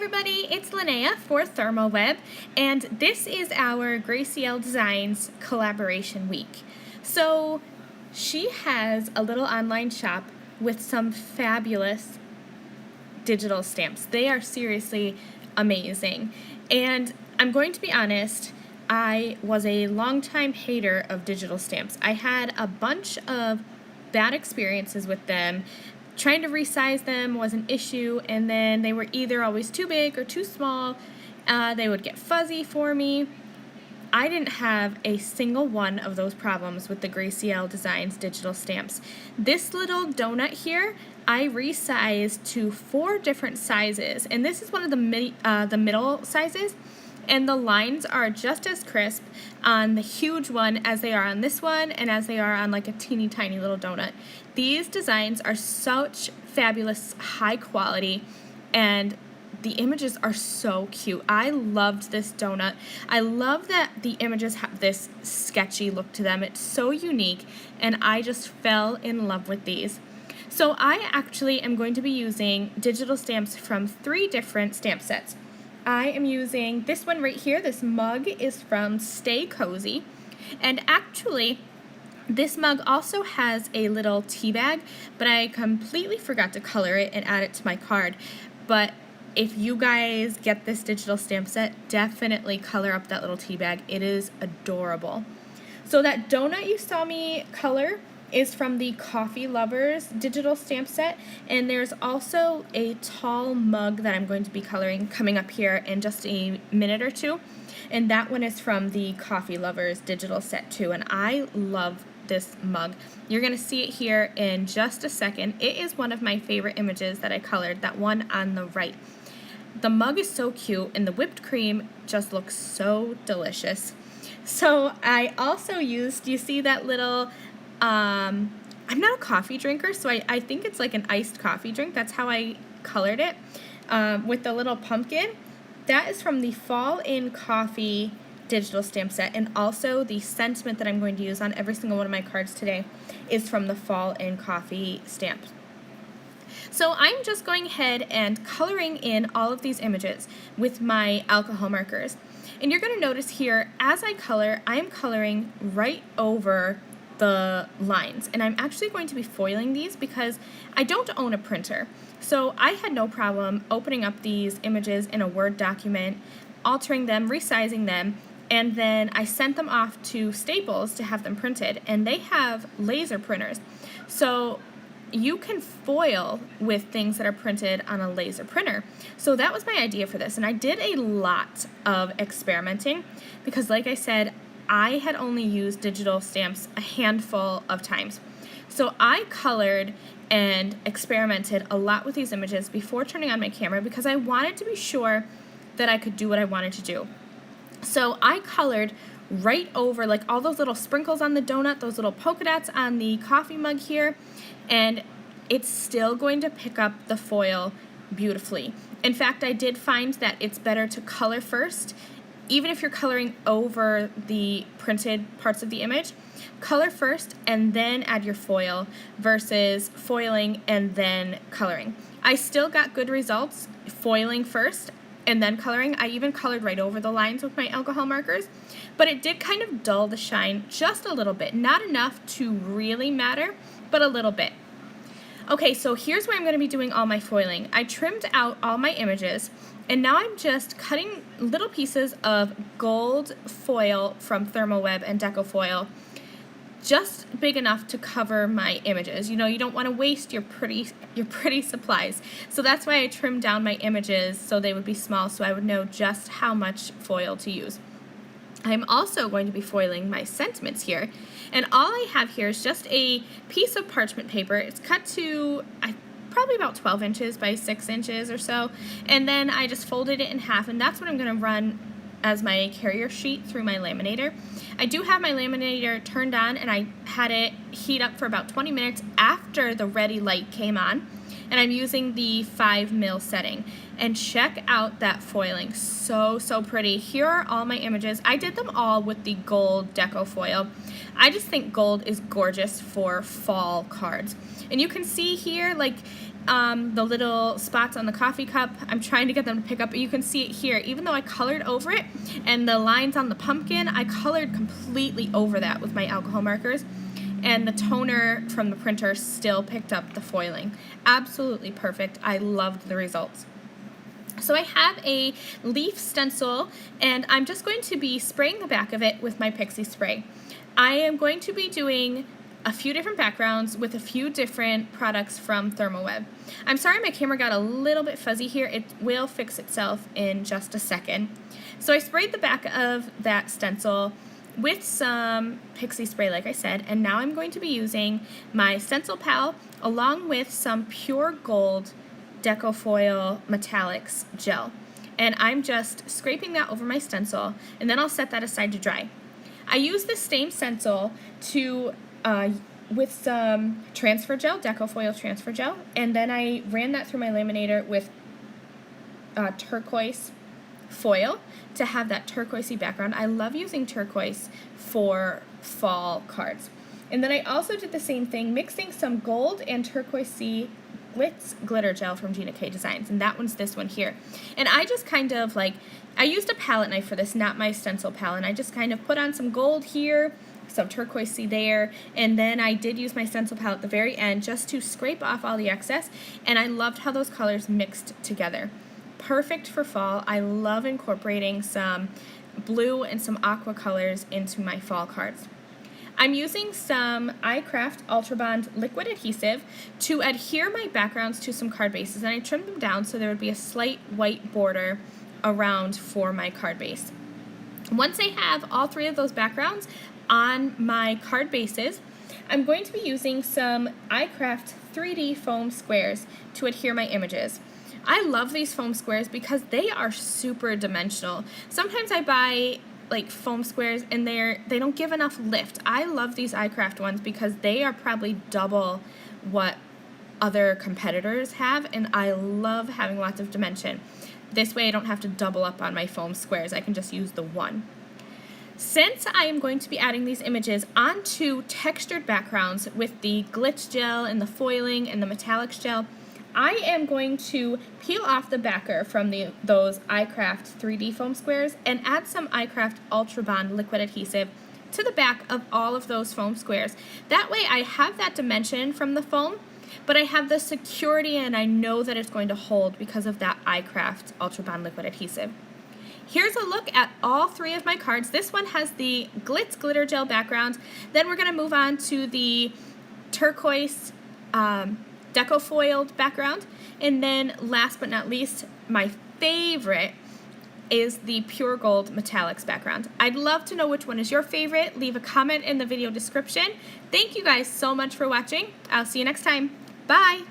everybody, it's Lynnea for ThermOWeb, and this is our Gracielle Designs collaboration week. So she has a little online shop with some fabulous digital stamps. They are seriously amazing. And I'm going to be honest, I was a longtime hater of digital stamps. I had a bunch of bad experiences with them. Trying to resize them was an issue, and then they were either always too big or too small. They would get fuzzy for me. I didn't have a single one of those problems with the Gracielle Designs digital stamps. This little donut here, I resized to 4 different sizes, and this is one of the middle sizes. And the lines are just as crisp on the huge one as they are on this one and as they are on like a teeny tiny little donut. These designs are such fabulous high quality, and the images are so cute. I loved this donut. I love that the images have this sketchy look to them. It's so unique, and I just fell in love with these. So I actually am going to be using digital stamps from 3 different stamp sets. I am using this one right here. This mug is from Stay Cozy, and actually this mug also has a little tea bag, but I completely forgot to color it and add it to my card. But if you guys get this digital stamp set, definitely color up that little tea bag. It is adorable. So that donut you saw me color is from the Coffee Lovers digital stamp set, and there's also a tall mug that I'm going to be coloring coming up here in just a minute or two, and that one is from the Coffee Lovers digital set too, and I love this mug. You're going to see it here in just a second. It is one of my favorite images that I colored, that one on the right. The mug is so cute, and the whipped cream just looks so delicious. So I also used, you see that little I'm not a coffee drinker, so I think it's like an iced coffee drink. That's how I colored it with the little pumpkin. That is from the Fall in Coffee digital stamp set, and also the sentiment that I'm going to use on every single one of my cards today is from the Fall in Coffee stamp. So I'm just going ahead and coloring in all of these images with my alcohol markers. And you're going to notice here, as I color, I'm coloring right over the lines, and I'm actually going to be foiling these because I don't own a printer. So I had no problem opening up these images in a Word document, altering them, resizing them, and then I sent them off to Staples to have them printed, and they have laser printers. So you can foil with things that are printed on a laser printer. So that was my idea for this, and I did a lot of experimenting because, like I said, I had only used digital stamps a handful of times. So I colored and experimented a lot with these images before turning on my camera because I wanted to be sure that I could do what I wanted to do. So I colored right over like all those little sprinkles on the donut, those little polka dots on the coffee mug here, and it's still going to pick up the foil beautifully. In fact, I did find that it's better to color first. Even if you're coloring over the printed parts of the image, color first and then add your foil versus foiling and then coloring. I still got good results foiling first and then coloring. I even colored right over the lines with my alcohol markers, but it did kind of dull the shine just a little bit. Not enough to really matter, but a little bit. Okay, so here's where I'm going to be doing all my foiling. I trimmed out all my images, and now I'm just cutting little pieces of gold foil from ThermOWeb and Deco Foil, just big enough to cover my images. You know, you don't want to waste your pretty supplies. So that's why I trimmed down my images so they would be small, so I would know just how much foil to use. I'm also going to be foiling my sentiments here, and all I have here is just a piece of parchment paper. It's cut to probably about 12 inches by 6 inches or so, and then I just folded it in half, and that's what I'm going to run as my carrier sheet through my laminator. I do have my laminator turned on, and I had it heat up for about 20 minutes after the ready light came on, and I'm using the 5 mil setting. And check out that foiling, so pretty. Here are all my images. I did them all with the gold Deco Foil. I just think gold is gorgeous for fall cards. And you can see here, like, the little spots on the coffee cup. I'm trying to get them to pick up, but you can see it here. Even though I colored over it, and the lines on the pumpkin, I colored completely over that with my alcohol markers, and the toner from the printer still picked up the foiling. Absolutely perfect. I loved the results. So I have a leaf stencil, and I'm just going to be spraying the back of it with my Pixie spray. I am going to be doing a few different backgrounds with a few different products from ThermOWeb. I'm sorry my camera got a little bit fuzzy here. It will fix itself in just a second. So I sprayed the back of that stencil with some Pixie spray, like I said, and now I'm going to be using my stencil pal along with some pure gold Deco Foil Metallics gel. And I'm just scraping that over my stencil, and then I'll set that aside to dry. I use this same stencil to with some transfer gel, Deco Foil Transfer Gel, and then I ran that through my laminator with turquoise foil to have that turquoisey background. I love using turquoise for fall cards. And then I also did the same thing, mixing some gold and turquoisey glitz glitter gel from Gina K Designs, and that one's this one here. And I just kind of I used a palette knife for this, not my stencil palette, and I just kind of put on some gold here, some turquoisey there, and then I did use my stencil palette at the very end just to scrape off all the excess, and I loved how those colors mixed together. Perfect for fall. I love incorporating some blue and some aqua colors into my fall cards. I'm using some iCraft Ultra Bond liquid adhesive to adhere my backgrounds to some card bases, and I trimmed them down so there would be a slight white border around for my card base. Once I have all three of those backgrounds on my card bases, I'm going to be using some iCraft 3D foam squares to adhere my images. I love these foam squares because they are super dimensional. Sometimes I buy foam squares and they don't give enough lift. I love these iCraft ones because they are probably double what other competitors have, and I love having lots of dimension. This way I don't have to double up on my foam squares. I can just use the one. Since I am going to be adding these images onto textured backgrounds with the glitch gel and the foiling and the metallics gel, I am going to peel off the backer from those iCraft 3D foam squares and add some iCraft Ultra Bond liquid adhesive to the back of all of those foam squares. That way I have that dimension from the foam, but I have the security and I know that it's going to hold because of that iCraft Ultra Bond liquid adhesive. Here's a look at all three of my cards. This one has the glitz glitter gel background. Then we're going to move on to the turquoise Deco foiled background, and then last but not least, my favorite is the pure gold metallics background. I'd love to know which one is your favorite. Leave a comment in the video description. Thank you guys so much for watching. I'll see you next time. Bye!